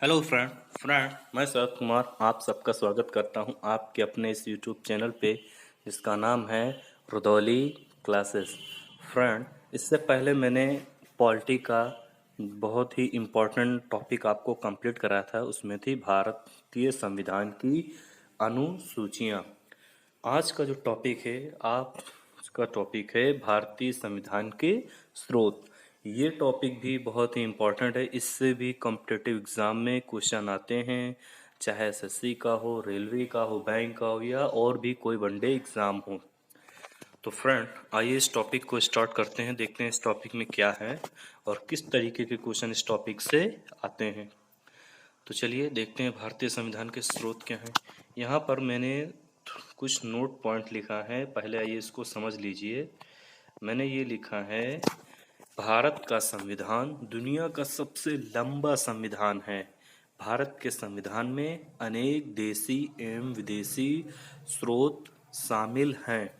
Hello friend मैं शरद कुमार आप सबका स्वागत करता हूं आपके अपने इस यूट्यूब चैनल पे जिसका नाम है रुदौली क्लासेस। फ्रेंड, इससे पहले मैंने पॉलिटी का बहुत ही इम्पोर्टेंट टॉपिक आपको कंप्लीट कराया था। उसमें थी भारतीय संविधान की अनुसूचियां। आज का जो टॉपिक है आप का टॉपिक है भारतीय संविधान के स्रोत। ये टॉपिक भी बहुत ही इम्पोर्टेंट है। इससे भी कॉम्पिटिटिव एग्जाम में क्वेश्चन आते हैं, चाहे एसएससी का हो, रेलवे का हो, बैंक का हो या और भी कोई वनडे एग्जाम हो। तो फ्रेंड, आइए इस टॉपिक को स्टार्ट करते हैं। देखते हैं इस टॉपिक में क्या है और किस तरीके के क्वेश्चन इस टॉपिक से आते हैं। तो चलिए देखते हैं भारतीय संविधान के स्रोत क्या हैं। यहाँ पर मैंने कुछ नोट पॉइंट लिखा है, पहले आइए इसको समझ लीजिए। मैंने ये लिखा है, भारत का संविधान दुनिया का सबसे लंबा संविधान है। भारत के संविधान में अनेक देशी एवं विदेशी स्रोत शामिल हैं।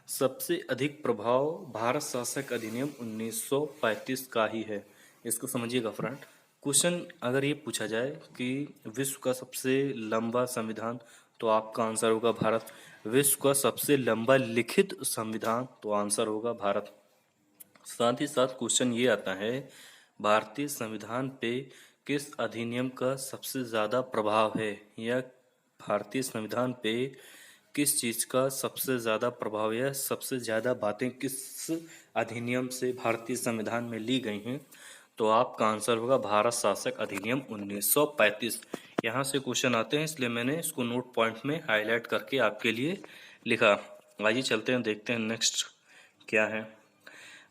सबसे अधिक प्रभाव भारत शासक अधिनियम 1935 का ही है। इसको समझिएगा फ्रेंड। क्वेश्चन अगर ये पूछा जाए कि विश्व का सबसे लंबा संविधान, तो आपका आंसर होगा भारत। विश्व का सबसे लंबा लिखित संविधान, तो आंसर होगा भारत। साथ ही साथ क्वेश्चन ये आता है, भारतीय संविधान पे किस अधिनियम का सबसे ज़्यादा प्रभाव है, या भारतीय संविधान पे किस चीज़ का सबसे ज़्यादा प्रभाव है, सबसे ज़्यादा बातें किस अधिनियम से भारतीय संविधान में ली गई हैं। तो आपका आंसर होगा भारत शासक अधिनियम 1935। यहाँ से क्वेश्चन आते हैं, इसलिए मैंने इसको नोट पॉइंट में हाईलाइट करके आपके लिए लिखा। आइए चलते हैं, देखते हैं नेक्स्ट क्या है।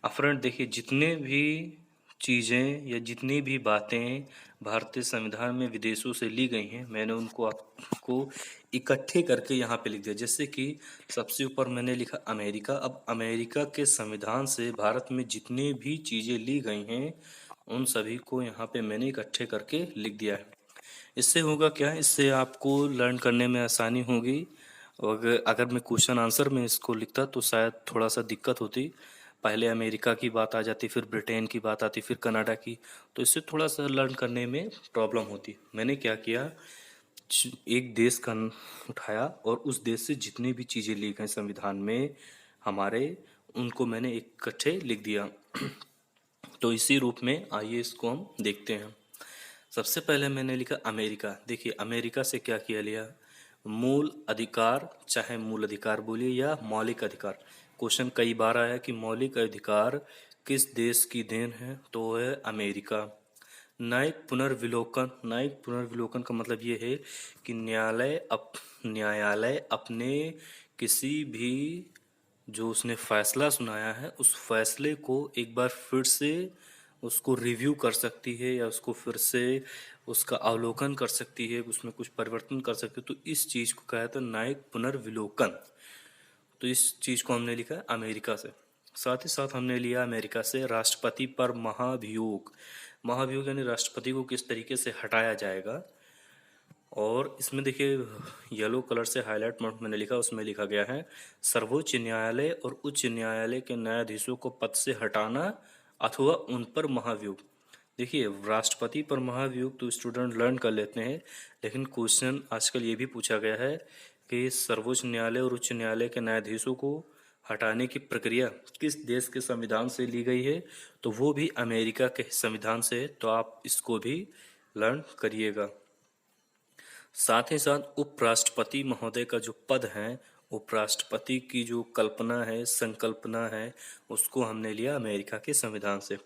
फ्रेंड देखिए, जितने भी चीज़ें या जितनी भी बातें भारतीय संविधान में विदेशों से ली गई हैं, मैंने उनको आपको इकट्ठे करके यहाँ पे लिख दिया। जैसे कि सबसे ऊपर मैंने लिखा अमेरिका। अब अमेरिका के संविधान से भारत में जितनी भी चीज़ें ली गई हैं उन सभी को यहाँ पे मैंने इकट्ठे करके लिख दिया है। इससे होगा क्या, इससे आपको लर्न करने में आसानी होगी। और अगर मैं क्वेश्चन आंसर में इसको लिखता तो शायद थोड़ा सा दिक्कत होती। पहले अमेरिका की बात आ जाती, फिर ब्रिटेन की बात आती, फिर कनाडा की, तो इससे थोड़ा सा लर्न करने में प्रॉब्लम होती। मैंने क्या किया, एक देश का उठाया और उस देश से जितनी भी चीज़ें ली गई संविधान में हमारे, उनको मैंने इकट्ठे लिख दिया। तो इसी रूप में आइए इसको हम देखते हैं। सबसे पहले मैंने लिखा अमेरिका। देखिए अमेरिका से क्या किया लिया, मूल अधिकार, चाहे मूल अधिकार बोलिए या मौलिक अधिकार। क्वेश्चन कई बार आया कि मौलिक अधिकार किस देश की देन है, तो वो है अमेरिका। न्यायिक पुनर्विलोकन, न्यायिक पुनर्विलोकन का मतलब ये है कि न्यायालय अपने किसी भी जो उसने फैसला सुनाया है उस फैसले को एक बार फिर से उसको रिव्यू कर सकती है, या उसको फिर से उसका अवलोकन कर सकती है, उसमें कुछ परिवर्तन कर सकती है। तो इस चीज़ को कहा था न्यायिक पुनर्विलोकन। तो इस चीज़ को हमने लिखा अमेरिका से। साथ ही साथ हमने लिया अमेरिका से राष्ट्रपति पर महाभियोग। महाभियोग यानी राष्ट्रपति को किस तरीके से हटाया जाएगा। और इसमें देखिए येलो कलर से हाईलाइट मैंने लिखा, उसमें लिखा गया है सर्वोच्च न्यायालय और उच्च न्यायालय के न्यायाधीशों को पद से हटाना अथवा उन पर महाभियोग। देखिए राष्ट्रपति पर महाभियोग तो स्टूडेंट लर्न कर लेते हैं, लेकिन क्वेश्चन आजकल ये भी पूछा गया है कि सर्वोच्च न्यायालय और उच्च न्यायालय के न्यायाधीशों को हटाने की प्रक्रिया किस देश के संविधान से ली गई है, तो वो भी अमेरिका के संविधान से है। तो आप इसको भी लर्न करिएगा। साथ ही साथ उपराष्ट्रपति महोदय का जो पद है, उपराष्ट्रपति की जो कल्पना है, संकल्पना है, उसको हमने लिया अमेरिका के संविधान से।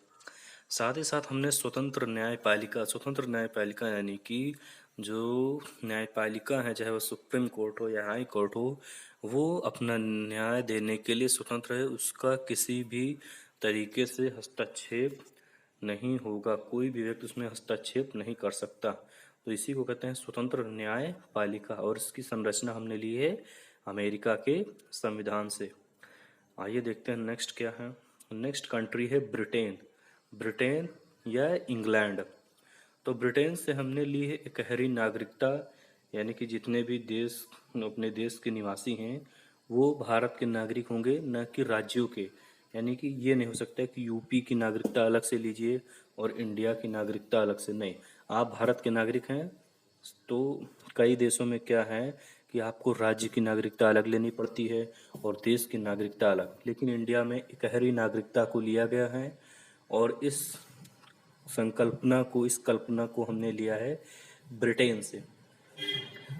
साथ ही साथ हमने स्वतंत्र न्यायपालिका, स्वतंत्र न्यायपालिका यानी कि जो न्यायपालिका है, चाहे वो सुप्रीम कोर्ट हो या हाई कोर्ट हो, वो अपना न्याय देने के लिए स्वतंत्र है। उसका किसी भी तरीके से हस्तक्षेप नहीं होगा, कोई भी व्यक्ति उसमें हस्तक्षेप नहीं कर सकता। तो इसी को कहते हैं स्वतंत्र न्यायपालिका, और इसकी संरचना हमने ली है अमेरिका के संविधान से। आइए देखते हैं नेक्स्ट क्या है। नेक्स्ट कंट्री है ब्रिटेन। ब्रिटेन या इंग्लैंड। तो ब्रिटेन से हमने ली है एकहरी नागरिकता, यानी कि जितने भी देश अपने देश के निवासी हैं वो भारत के नागरिक होंगे, न कि राज्यों के। यानी कि ये नहीं हो सकता कि यूपी की नागरिकता अलग से लीजिए और इंडिया की नागरिकता अलग से। नहीं, आप भारत के नागरिक हैं तो कई देशों में क्या है कि आपको राज्य की नागरिकता अलग लेनी पड़ती है और देश की नागरिकता अलग, लेकिन इंडिया में इकहरी नागरिकता को लिया गया है और इस कल्पना को हमने लिया है ब्रिटेन से।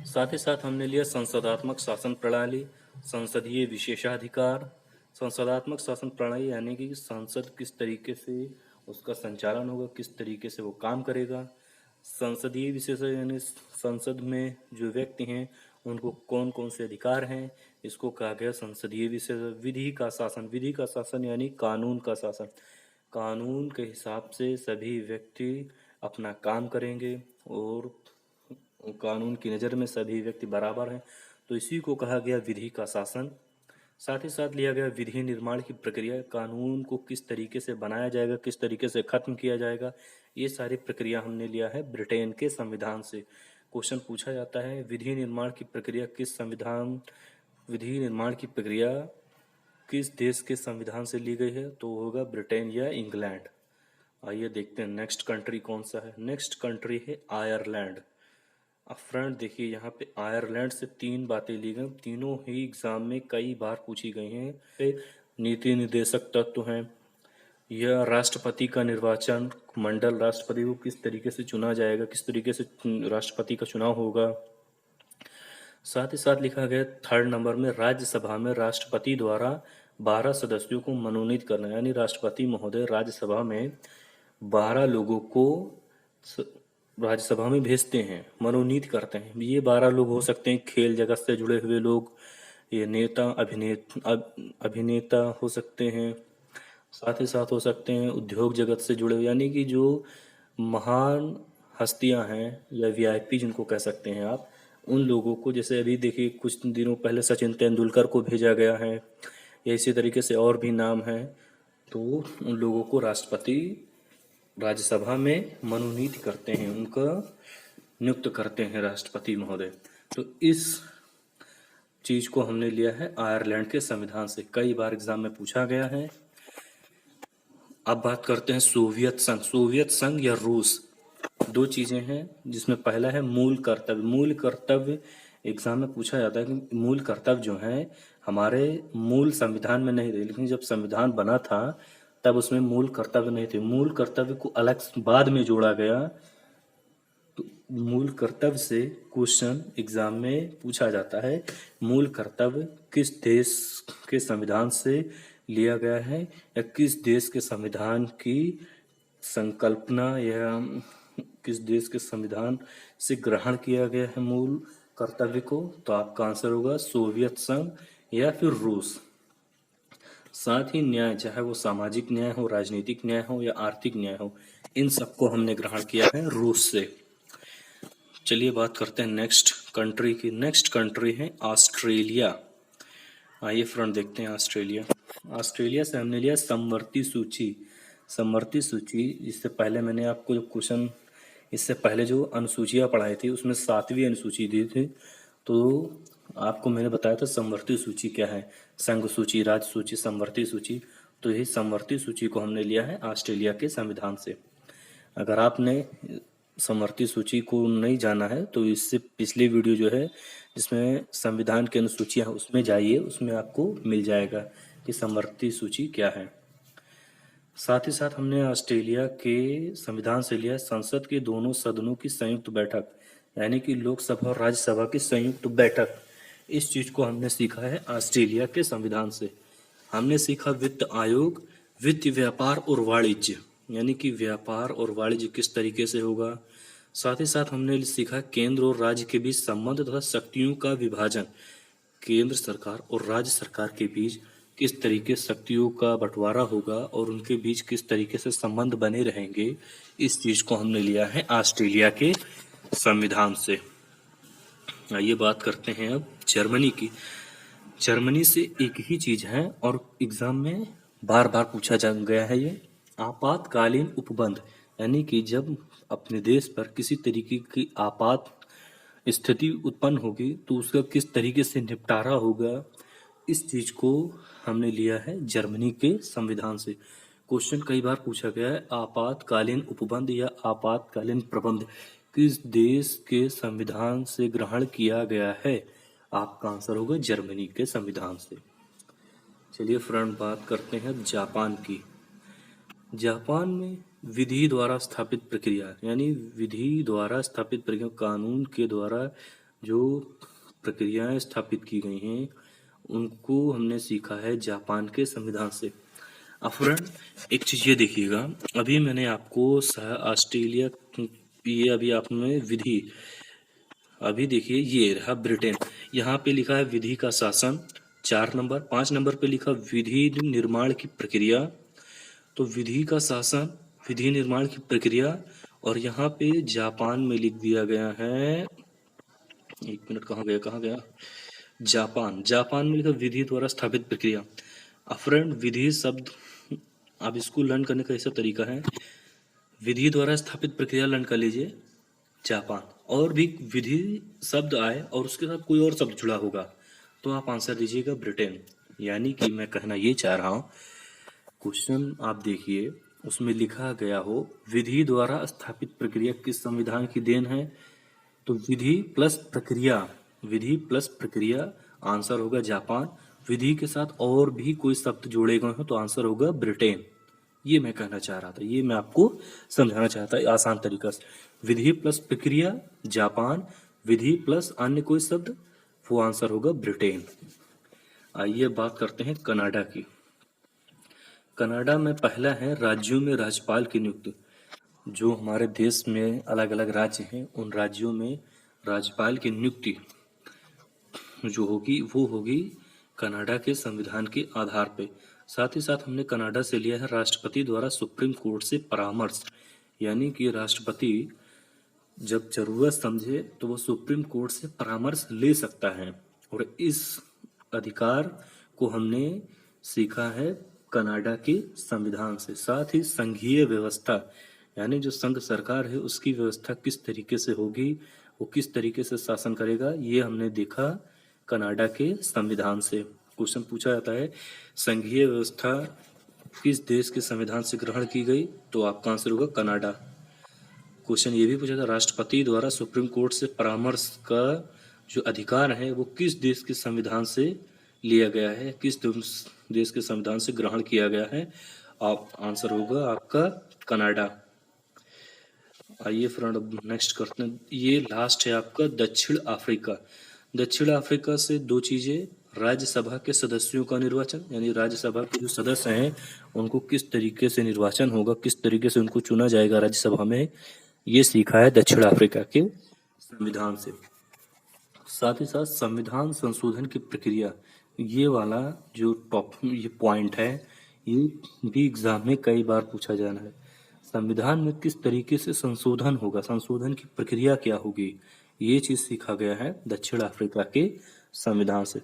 साथ ही साथ हमने लिया संसदात्मक शासन प्रणाली, संसदीय विशेषाधिकार। संसदात्मक शासन प्रणाली यानी कि संसद किस तरीके से उसका संचालन होगा, किस तरीके से वो काम करेगा। संसदीय विशेष यानी संसद में जो व्यक्ति हैं उनको कौन कौन से अधिकार हैं, इसको कहा गया संसदीय विशेष। विधि का शासन, विधि का शासन यानी कानून का शासन। कानून के हिसाब से सभी व्यक्ति अपना काम करेंगे और कानून की नज़र में सभी व्यक्ति बराबर हैं, तो इसी को कहा गया विधि का शासन। साथ ही साथ लिया गया विधि निर्माण की प्रक्रिया, कानून को किस तरीके से बनाया जाएगा, किस तरीके से खत्म किया जाएगा, ये सारी प्रक्रिया हमने लिया है ब्रिटेन के संविधान से। क्वेश्चन पूछा जाता है विधि निर्माण की प्रक्रिया किस देश के संविधान से ली गई है, तो होगा ब्रिटेन या इंग्लैंड। आइए देखते हैं नेक्स्ट कंट्री कौन सा है। नेक्स्ट कंट्री है आयरलैंड। अब फ्रेंड देखिए, यहाँ पे आयरलैंड से 3 बातें ली गई, तीनों ही एग्जाम में कई बार पूछी गई हैं। नीति निर्देशक तत्व हैं, यह राष्ट्रपति का निर्वाचन मंडल, राष्ट्रपति को किस तरीके से चुना जाएगा, किस तरीके से राष्ट्रपति का चुनाव होगा। साथ ही साथ लिखा गया 3rd नंबर में राज्यसभा में राष्ट्रपति द्वारा 12 सदस्यों को मनोनीत करना, यानी राष्ट्रपति महोदय राज्यसभा में 12 लोगों को राज्यसभा में भेजते हैं, मनोनीत करते हैं। ये 12 लोग हो सकते हैं खेल जगत से जुड़े हुए लोग, ये नेता अभिनेता हो सकते हैं, साथ ही साथ हो सकते हैं उद्योग जगत से जुड़े हुए, यानी कि जो महान हस्तियां हैं या वीआईपी जिनको कह सकते हैं आप, उन लोगों को, जैसे अभी देखिए कुछ दिनों पहले सचिन तेंदुलकर को भेजा गया है, या इसी तरीके से और भी नाम हैं, तो उन लोगों को राष्ट्रपति राज्यसभा में मनोनीत करते हैं, उनका नियुक्त करते हैं राष्ट्रपति महोदय। तो इस चीज को हमने लिया है आयरलैंड के संविधान से, कई बार एग्जाम में पूछा गया है। अब बात करते हैं सोवियत संघ। सोवियत संघ या रूस, 2 चीजें हैं जिसमें पहला है मूल कर्तव्य। मूल कर्तव्य एग्जाम में पूछा जाता है कि मूल कर्तव्य जो है हमारे मूल संविधान में नहीं थे, लेकिन जब संविधान बना था तब उसमें मूल कर्तव्य नहीं थे, मूल कर्तव्य को अलग बाद में जोड़ा गया। तो मूल कर्तव्य से क्वेश्चन एग्जाम में पूछा जाता है, मूल कर्तव्य किस देश के संविधान से लिया गया है, या किस देश के संविधान की संकल्पना, या किस देश के संविधान से ग्रहण किया गया है मूल कर्तव्य को। तो आपका आंसर होगा सोवियत संघ या फिर रूस। साथ ही न्याय, चाहे वो सामाजिक न्याय हो, राजनीतिक न्याय हो या आर्थिक न्याय हो, इन सबको हमने ग्रहण किया है रूस से। चलिए बात करते हैं नेक्स्ट कंट्री की। नेक्स्ट कंट्री है ऑस्ट्रेलिया। आइए फ्रेंड देखते हैं ऑस्ट्रेलिया। ऑस्ट्रेलिया से हमने लिया समवर्ती सूची। समवर्ती सूची, इससे पहले मैंने आपको जो क्वेश्चन, इससे पहले जो अनुसूचियाँ पढ़ाई थी उसमें 7वीं अनुसूची दी थी, तो आपको मैंने बताया था समवर्ती सूची क्या है, संघ सूची, राज्य सूची, समवर्ती सूची। तो यही समवर्ती सूची को हमने लिया है ऑस्ट्रेलिया के संविधान से। अगर आपने समवर्ती सूची को नहीं जाना है तो इससे पिछली वीडियो जो है जिसमें संविधान की अनुसूचियाँ हैं उसमें जाइए, उसमें आपको मिल जाएगा कि समवर्ती सूची क्या है। साथ ही साथ हमने ऑस्ट्रेलिया के संविधान से लिया संसद के दोनों सदनों की संयुक्त बैठक, यानी कि लोकसभा और राज्यसभा की संयुक्त बैठक। इस चीज को हमने सीखा है ऑस्ट्रेलिया के संविधान से। हमने सीखा वित्त आयोग, वित्त, व्यापार और वाणिज्य, यानी कि व्यापार और वाणिज्य किस तरीके से होगा। साथ ही साथ हमने सीखा केंद्र और राज्य के बीच संबंध तथा शक्तियों का विभाजन, केंद्र सरकार और राज्य सरकार के बीच किस तरीके शक्तियों का बंटवारा होगा और उनके बीच किस तरीके से संबंध बने रहेंगे। इस चीज को हमने लिया है ऑस्ट्रेलिया के संविधान से। आइए बात करते हैं अब जर्मनी की। जर्मनी से एक ही चीज है और एग्जाम में बार बार पूछा जा गया है, ये आपातकालीन उपबंध, यानी कि जब अपने देश पर किसी तरीके की आपात स्थिति उत्पन्न होगी तो उसका किस तरीके से निपटारा होगा, इस चीज को हमने लिया है जर्मनी के संविधान से। क्वेश्चन कई बार पूछा गया है, आपातकालीन उपबंध या आपातकालीन प्रबंध किस देश के संविधान से ग्रहण किया गया है? आपका आंसर होगा जर्मनी के संविधान से। चलिए फ्रेंड, बात करते हैं जापान की। जापान में विधि द्वारा स्थापित प्रक्रिया, यानी विधि द्वारा स्थापित प्रक्रिया, कानून के द्वारा जो प्रक्रियाएं स्थापित की गई हैं उनको हमने सीखा है जापान के संविधान से। अब फ्रेंड एक चीज ये देखिएगा, अभी मैंने आपको ऑस्ट्रेलिया, ये अभी आपने विधि, अभी देखिए ये रहा ब्रिटेन, यहाँ पे लिखा है विधि का शासन 4 नंबर, 5 नंबर पे लिखा विधि निर्माण की प्रक्रिया। तो विधि का शासन, विधि निर्माण की प्रक्रिया, और यहाँ पे जापान में लिख दिया गया है, एक मिनट, कहाँ गया, जापान में लिखा विधि द्वारा स्थापित प्रक्रिया। फ्रेंड विधि शब्द आप इसको लर्न करने का ऐसा तरीका है, विधि द्वारा स्थापित प्रक्रिया लर्न कर लीजिए जापान, और भी विधि शब्द आए और उसके साथ कोई और शब्द जुड़ा होगा तो आप आंसर दीजिएगा ब्रिटेन। यानी कि मैं कहना ये चाह रहा हूँ, क्वेश्चन आप देखिए उसमें लिखा गया हो विधि द्वारा स्थापित प्रक्रिया किस संविधान की देन है, तो विधि प्लस प्रक्रिया आंसर होगा जापान। विधि के साथ और भी कोई शब्द जोड़े गए हो तो आंसर होगा ब्रिटेन। ये मैं कहना चाह रहा था, ये मैं आपको समझाना चाहता आसान तरीका से। विधि प्लस प्रक्रिया जापान, विधि प्लस अन्य कोई शब्द, वो आंसर होगा ब्रिटेन। आइए बात करते हैं कनाडा की। कनाडा में पहला है राज्यों में राज्यपाल की नियुक्ति। जो हमारे देश में अलग अलग राज्य हैं उन राज्यों में राज्यपाल की नियुक्ति जो होगी वो होगी कनाडा के संविधान के आधार पे। साथ ही साथ हमने कनाडा से लिया है राष्ट्रपति द्वारा सुप्रीम कोर्ट से परामर्श, यानी कि राष्ट्रपति जब जरूरत समझे तो वो सुप्रीम कोर्ट से परामर्श ले सकता है, और इस अधिकार को हमने सीखा है कनाडा के संविधान से। साथ ही संघीय व्यवस्था, यानी जो संघ सरकार है उसकी व्यवस्था किस तरीके से होगी, वो किस तरीके से शासन करेगा, ये हमने देखा कनाडा के संविधान से। क्वेश्चन पूछा जाता है संघीय व्यवस्था किस देश के संविधान से ग्रहण की गई, तो आपका आंसर होगा कनाडा। क्वेश्चन ये भी पूछा था राष्ट्रपति द्वारा सुप्रीम कोर्ट से परामर्श का जो अधिकार है वो किस देश के संविधान से लिया गया है, किस देश के संविधान से ग्रहण किया गया है, आप आंसर होगा आपका कनाडा। आइए फ्रेंड नेक्स्ट करते हैं, ये लास्ट है आपका दक्षिण अफ्रीका। दक्षिण अफ्रीका से दो चीजें, राज्यसभा के सदस्यों का निर्वाचन, यानी राज्यसभा के जो सदस्य हैं उनको किस तरीके से निर्वाचन होगा, किस तरीके से उनको चुना जाएगा राज्यसभा में, ये सीखा है दक्षिण अफ्रीका के संविधान से। साथ ही साथ संविधान संशोधन की प्रक्रिया, ये वाला जो ये पॉइंट है ये भी एग्जाम में कई बार पूछा जाना है। संविधान में किस तरीके से संशोधन होगा, संशोधन की प्रक्रिया क्या होगी, ये चीज सीखा गया है दक्षिण अफ्रीका के संविधान से।